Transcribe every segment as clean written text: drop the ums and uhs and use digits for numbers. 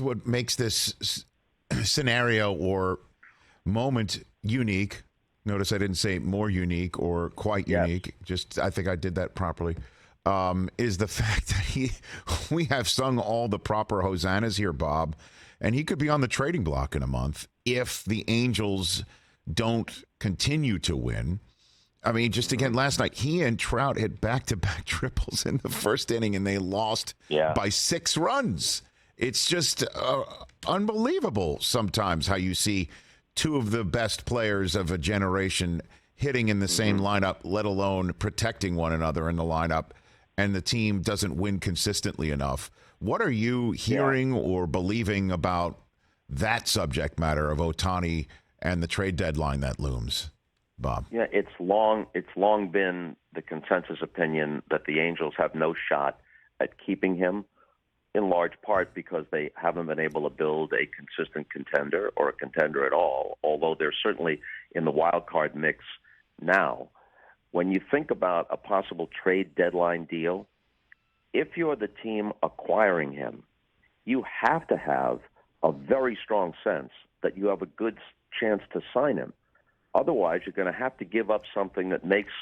what makes this scenario or moment unique. Notice I didn't say more unique or quite unique. Just I think I did that properly. Is the fact that we have sung all the proper hosannas here, Bob, and he could be on the trading block in a month if the Angels don't continue to win. I mean, just again, last night, he and Trout hit back-to-back triples in the first inning, and they lost by 6 runs. It's just unbelievable sometimes how you see two of the best players of a generation hitting in the same lineup, let alone protecting one another in the lineup, and the team doesn't win consistently enough. What are you hearing or believing about that subject matter of Ohtani and the trade deadline that looms, Bob? Yeah, it's long been the consensus opinion that the Angels have no shot at keeping him, in large part because they haven't been able to build a consistent contender or a contender at all, although they're certainly in the wild card mix now. When you think about a possible trade deadline deal, if you're the team acquiring him, you have to have a very strong sense that you have a good chance to sign him. Otherwise, you're going to have to give up something that makes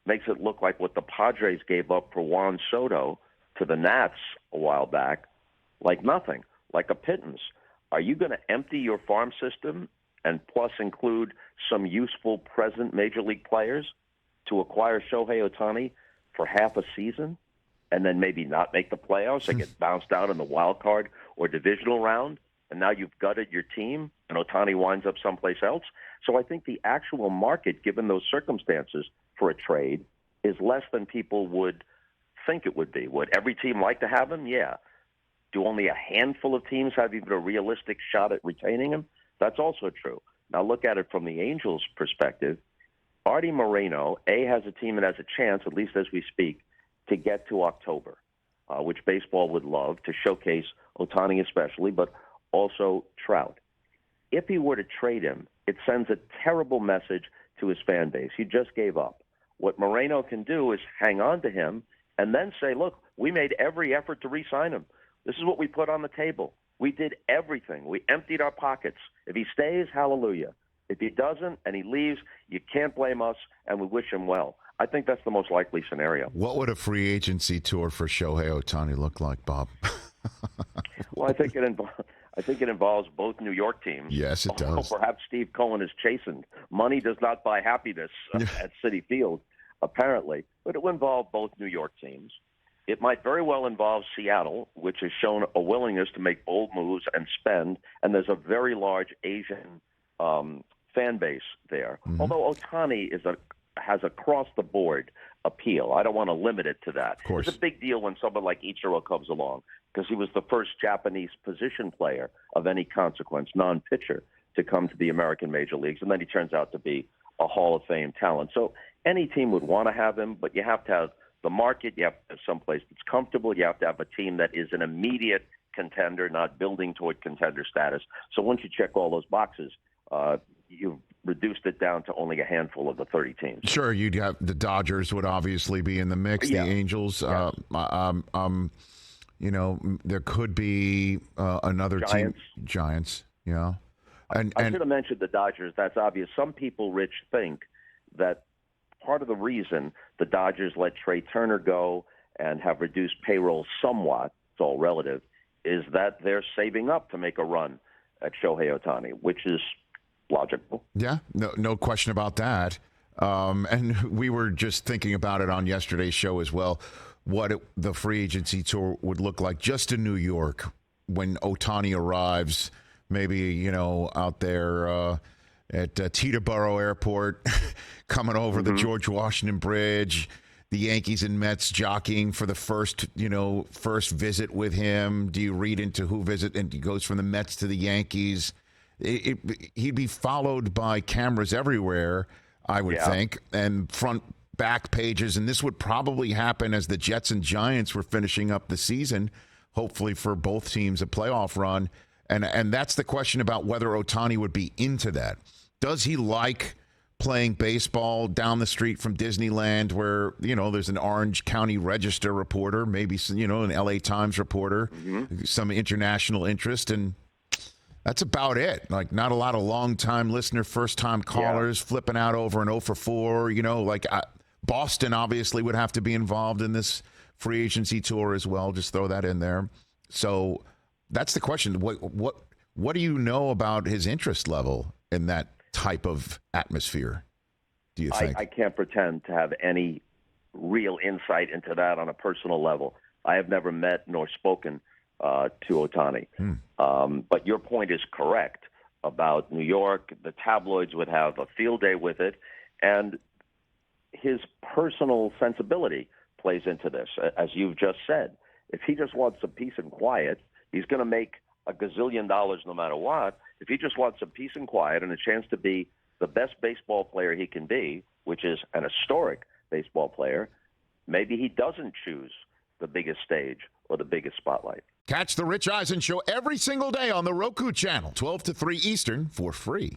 it look like what the Padres gave up for Juan Soto to the Nats a while back, like nothing, like a pittance. Are you going to empty your farm system and plus include some useful present major league players to acquire Shohei Ohtani for half a season and then maybe not make the playoffs and get bounced out in the wild card or divisional round? And now you've gutted your team and Ohtani winds up someplace else. So I think the actual market, given those circumstances for a trade, is less than people would think it would be. Would every team like to have him? Yeah. Do only a handful of teams have even a realistic shot at retaining him? That's also true. Now look at it from the Angels' perspective. Artie Moreno, has a team that has a chance, at least as we speak, to get to October, which baseball would love, to showcase Ohtani especially, but also Trout. If he were to trade him, it sends a terrible message to his fan base. He just gave up. What Moreno can do is hang on to him and then say, look, we made every effort to re-sign him. This is what we put on the table. We did everything. We emptied our pockets. If he stays, hallelujah. If he doesn't and he leaves, you can't blame us, and we wish him well. I think that's the most likely scenario. What would a free agency tour for Shohei Ohtani look like, Bob? Well, I think it involves both New York teams. Yes, it does. Perhaps Steve Cohen is chastened. Money does not buy happiness at Citi Field, apparently. But it will involve both New York teams. It might very well involve Seattle, which has shown a willingness to make bold moves and spend. And there's a very large Asian fan base there. Although Ohtani has across-the-board appeal. I don't want to limit it to that. Of course. It's a big deal when someone like Ichiro comes along because he was the first Japanese position player of any consequence, non-pitcher, to come to the American major leagues, and then he turns out to be a Hall of Fame talent. So any team would want to have him, but you have to have the market, you have to have someplace that's comfortable, you have to have a team that is an immediate contender, not building toward contender status. So once you check all those boxes, you've reduced it down to only a handful of the 30 teams. Sure, you'd have the Dodgers would obviously be in the mix. The Angels, there could be another Giants. team. Giants, yeah. I should have mentioned the Dodgers. That's obvious. Some people, Rich, think that part of the reason the Dodgers let Trey Turner go and have reduced payroll somewhat, it's all relative, is that they're saving up to make a run at Shohei Ohtani, which is logical. Yeah, no question about that. And we were just thinking about it on yesterday's show as well, what the free agency tour would look like just in New York when Ohtani arrives, maybe, out there at Teterboro Airport, coming over the George Washington Bridge, the Yankees and Mets jockeying for the first visit with him. Do you read into who visit? And he goes from the Mets to the Yankees. He'd be followed by cameras everywhere, I would think, and front back pages. And this would probably happen as the Jets and Giants were finishing up the season, hopefully for both teams, a playoff run. And that's the question about whether Ohtani would be into that. Does he like playing baseball down the street from Disneyland where, there's an Orange County Register reporter, maybe, an LA Times reporter, some international interest, and that's about it. Like, not a lot of long-time listener, first-time callers flipping out over an 0 for 4. Boston obviously would have to be involved in this free agency tour as well. Just throw that in there. So that's the question. What do you know about his interest level in that type of atmosphere, do you think? I can't pretend to have any real insight into that on a personal level. I have never met nor spoken to Ohtani. But your point is correct about New York. The tabloids would have a field day with it, and his personal sensibility plays into this, as you've just said. If he just wants some peace and quiet, he's going to make a gazillion dollars no matter what. If he just wants some peace and quiet and a chance to be the best baseball player he can be, which is an historic baseball player, maybe he doesn't choose the biggest stage or the biggest spotlight. Catch the Rich Eisen Show every single day on the Roku channel, 12 to 3 Eastern, for free.